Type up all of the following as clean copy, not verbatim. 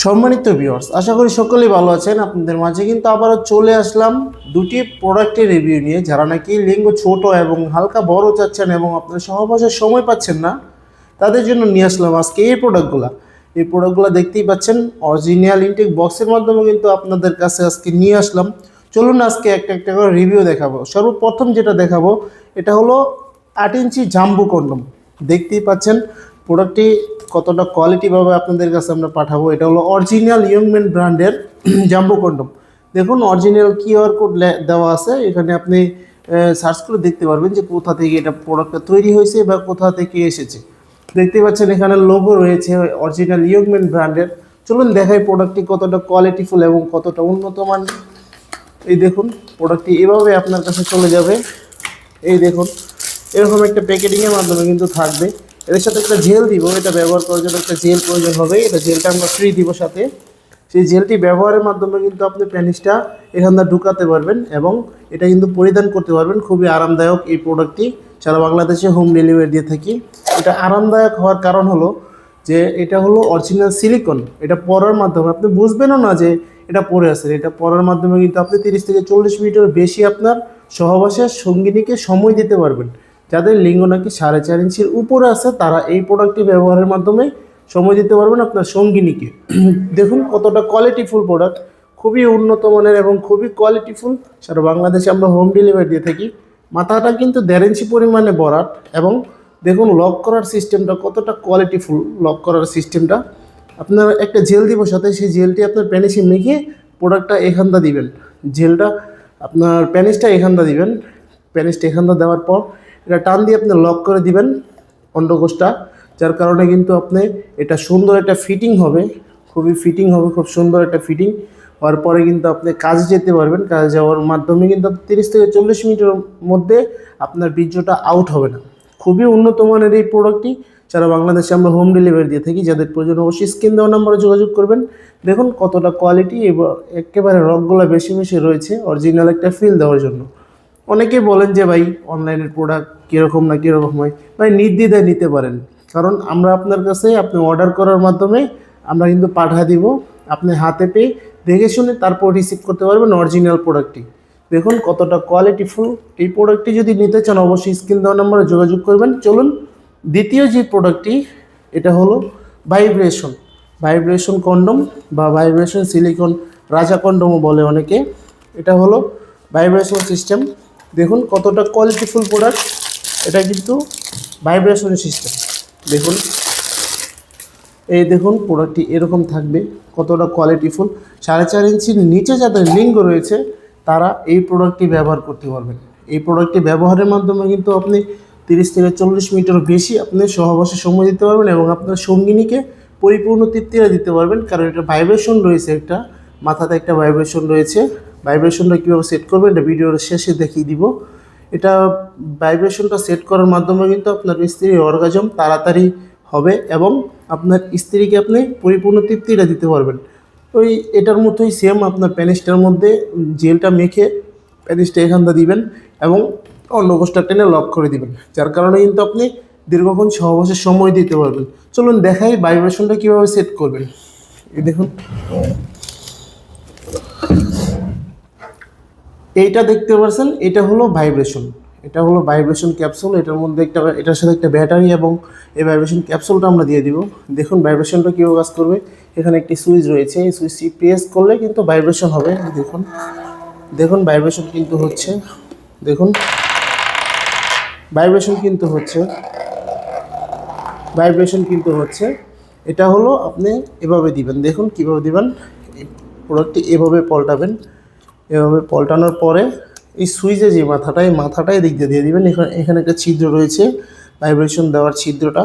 সম্মানিত ভিউয়ার্স, আশা করি সকলেই ভালো আছেন। আপনাদের মাঝে কিন্তু আবারও চলে আসলাম দুটি প্রোডাক্টের রিভিউ নিয়ে। যারা নাকি লিঙ্গ ছোট এবং হালকা বড় চাচ্ছেন এবং আপনার সহবাসের সময় পাচ্ছেন না, তাদের জন্য নিয়ে আসলাম আজকে এই প্রোডাক্টগুলো দেখতেই পাচ্ছেন অরিজিনাল ইনটেক বক্সের মাধ্যমে কিন্তু আপনাদের কাছে আজকে নিয়ে আসলাম। চলুন আজকে একটা একটা করে রিভিউ দেখাবো। সর্বপ্রথম যেটা দেখাবো এটা হলো 8 ইঞ্চি জাম্বো কন্ডম। দেখতেই পাচ্ছেন প্রোডাক্টটি কতটা কোয়ালিটিভাবে আপনাদের কাছে আমরা পাঠাবো। এটা হলো অরিজিনাল ইয়ংম্যান ব্র্যান্ডের জাম্বো কন্ডম। দেখুন অরিজিনাল কিউআর কোড দেওয়া আছে, এখানে আপনি সার্চ করে দেখতে পারবেন যে কোথা থেকে এটা প্রোডাক্টটা তৈরি হয়েছে বা কোথা থেকে এসেছে। দেখতে পাচ্ছেন এখানে লোগো রয়েছে অরিজিনাল ইয়ংম্যান ব্র্যান্ডের। চলুন দেখাই প্রোডাক্টটি কতটা কোয়ালিটিফুল এবং কতটা উন্নত মান। এই দেখুন প্রোডাক্টটি এভাবে আপনার কাছে চলে যাবে। এই দেখুন এরকম একটা প্যাকেটিংয়ের মাধ্যমে কিন্তু থাকবে। এর সাথে একটা জেল দিব, এটা ব্যবহার করার জন্য একটা জেল প্রয়োজন হবে। এটা জেলটা আমরা ফ্রি দিব সাথে। সেই জেলটি ব্যবহারের মাধ্যমে কিন্তু আপনি প্যানিসটা এখানটা ঢুকাতে পারবেন এবং এটা কিন্তু পরিধান করতে পারবেন। খুবই আরামদায়ক এই প্রোডাক্টটি, সারা বাংলাদেশে হোম ডেলিভারি দিয়ে থাকি। এটা আরামদায়ক হওয়ার কারণ হলো যে এটা হলো অরিজিনাল সিলিকন। এটা পরার মাধ্যমে আপনি বুঝবেনও না যে এটা পরে আছে। এটা পরার মাধ্যমে কিন্তু আপনি 30 থেকে 40 মিনিটের বেশি আপনার সহবাসের সঙ্গিনীকে সময় দিতে পারবেন। যাদের লিঙ্গ নাকি 4.5 ইঞ্চির উপরে আছে তারা এই প্রোডাক্টটি ব্যবহারের মাধ্যমে সময় দিতে পারবেন আপনার সঙ্গিনীকে। দেখুন কতটা কোয়ালিটিফুল প্রোডাক্ট, খুবই উন্নত মানের এবং খুবই কোয়ালিটিফুল। সারা বাংলাদেশে আমরা হোম ডেলিভারি দিয়ে থাকি। মাথাটা কিন্তু 1.5 ইঞ্চি পরিমাণে বরাট এবং দেখুন লক করার সিস্টেমটা কতটা কোয়ালিটিফুল। লক করার সিস্টেমটা আপনার একটা জেল দিব সাথে, সেই জেলটি আপনার প্যানিসে মেখে প্রোডাক্টটা এখানটা দিবেন। জেলটা আপনার প্যানিসটা এখানটা দিবেন। প্যানিসটা এখানটা দেওয়ার পর এটা টান দিয়ে আপনি লক করে দিবেন অন্ডকোষটা, যার কারণে কিন্তু আপনি এটা সুন্দর একটা ফিটিং হবে, খুবই ফিটিং হবে, খুব সুন্দর একটা ফিটিং হওয়ার পরে কিন্তু আপনি কাজে যেতে পারবেন। কাজে যাওয়ার মাধ্যমে কিন্তু 30 থেকে 40 মিনিটের মধ্যে আপনার বীর্যটা আউট হবে না। খুবই উন্নত মানের এই প্রোডাক্টটি সারা বাংলাদেশে আমরা হোম ডেলিভারি দিয়ে থাকি। যাদের প্রয়োজন অবশ্যই স্ক্রিন দেওয়া নাম্বারে যোগাযোগ করবেন। দেখুন কতটা কোয়ালিটি এবং একেবারে রকগুলো বেশি বেশি রয়েছে অরিজিনাল একটা ফিল দেওয়ার জন্য। অনেকেই বলেন যে ভাই অনলাইনের প্রোডাক্ট কীরকম না কীরকম হয়, ভাই নির্দ্বিধায় নিতে পারেন। কারণ আমরা আপনার কাছে আপনি অর্ডার করার মাধ্যমে আমরা কিন্তু পাঠিয়ে দিব, আপনি হাতে পেয়ে দেখে শুনে তারপর রিসিভ করতে পারবেন অরিজিনাল প্রোডাক্টটি। দেখুন কতটা কোয়ালিটিফুল। এই প্রোডাক্টটি যদি নিতে চান অবশ্যই স্ক্রিন দেওয়া নম্বরে যোগাযোগ করবেন। চলুন দ্বিতীয় যে প্রোডাক্টটি, এটা হলো ভাইব্রেশন কন্ডম বা ভাইব্রেশন সিলিকন রাজা কন্ডমও বলে অনেকে। এটা হলো ভাইব্রেশন সিস্টেম। দেখুন কতটা কোয়ালিটিফুল প্রোডাক্ট। এটা কিন্তু ভাইব্রেশন সিস্টেম। দেখুন এই দেখুন প্রোডাক্টটি এরকম থাকবে, কতটা কোয়ালিটিফুল। 4.5 ইঞ্চির নিচে যাদের লিঙ্গ রয়েছে তারা এই প্রোডাক্টটি ব্যবহার করতে পারবেন। এই প্রোডাক্টটি ব্যবহারের মাধ্যমে কিন্তু আপনি 30 থেকে 40 মিনিটের বেশি আপনি সহবাসে সময় দিতে পারবেন এবং আপনার সঙ্গিনীকে পরিপূর্ণ তৃপ্তিটা দিতে পারবেন। কারণ এটা ভাইব্রেশন রয়েছে, একটা মাথাতে একটা ভাইব্রেশন রয়েছে। ভাইব্রেশনটা কীভাবে সেট করবেন এটা ভিডিওর শেষে দেখিয়ে দিব। এটা ভাইব্রেশনটা সেট করার মাধ্যমে কিন্তু আপনার স্ত্রীর অর্গাজম তাড়াতাড়ি হবে এবং আপনার স্ত্রীকে আপনি পরিপূর্ণ তৃপ্তিটা দিতে পারবেন। ওই এটার মতোই সেম আপনার প্যানিসটার মধ্যে জেলটা মেখে প্যানিসটা এখানটা দিবেন এবং অন্ডকোষটা টেনে লক করে দিবেন, যার কারণে কিন্তু আপনি দীর্ঘক্ষণ সহবাসের সময় দিতে পারবেন। চলুন দেখাই ভাইব্রেশনটা কীভাবে সেট করবেন। এই দেখুন এইটা দেখতে পাচ্ছেন, এটা হলো ভাইব্রেশন ক্যাপসুল। এটার মধ্যে এটার সাথে একটা ব্যাটারি এবং এই ভাইব্রেশন ক্যাপসুলটা আমরা দিয়ে দিব। দেখুন ভাইব্রেশনটা কীভাবে কাজ করবে। এখানে একটি সুইচ রয়েছে, এই সুইচটি প্রেস করলে কিন্তু ভাইব্রেশন হবে। দেখুন ভাইব্রেশন কিন্তু হচ্ছে। দেখুন ভাইব্রেশন কিন্তু হচ্ছে। এটা হলো আপনি এভাবে দিবেন। দেখুন কীভাবে দিবেন। এই প্রোডাক্টটি এভাবে পল্টাবেন। এভাবে পল্টানোর পরে এই সুইচে যে মাথাটাই দিক দিয়ে দিবেন। এখানে একটা ছিদ্র রয়েছে, ভাইব্রেশন দেওয়ার ছিদ্রটা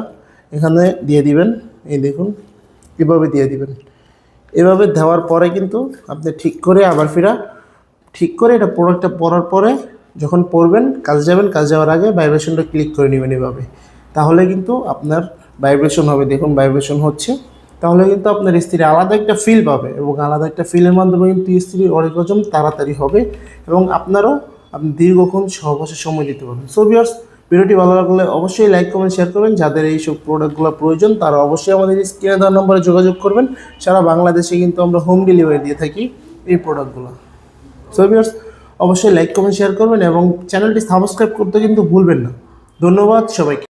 এখানে দিয়ে দিবেন। এই দেখুন এভাবে দিয়ে দিবেন। এভাবে দেওয়ার পরে কিন্তু আপনি ঠিক করে এটা প্রোডাক্টটা পরার পরে যখন পরবেন, কাজে যাবেন, কাজে যাওয়ার আগে ভাইব্রেশনটা ক্লিক করে নেবেন এভাবে। তাহলে কিন্তু আপনার ভাইব্রেশন হবে। দেখুন ভাইব্রেশন হচ্ছে, তাহলে কিন্তু আপনার স্ত্রী আলাদা একটা ফিল পাবে এবং আলাদা একটা ফিলের মাধ্যমে কিন্তু স্ত্রীর অর্গাজম তাড়াতাড়ি হবে এবং আপনি দীর্ঘক্ষণ সহবাসে সময় দিতে পারবেন। সো ভিউয়ার্স, ভিডিওটি ভালো লাগলে অবশ্যই লাইক কমেন্ট শেয়ার করবেন। যাদের এইসব প্রোডাক্টগুলো প্রয়োজন তারা অবশ্যই আমাদের স্ক্রিনে দেওয়া নম্বরে যোগাযোগ করবেন। সারা বাংলাদেশে কিন্তু আমরা হোম ডেলিভারি দিয়ে থাকি এই প্রোডাক্টগুলো। সো ভিউয়ার্স, অবশ্যই লাইক কমেন্ট শেয়ার করবেন এবং চ্যানেলটি সাবস্ক্রাইব করতে কিন্তু ভুলবেন না। ধন্যবাদ সবাইকে।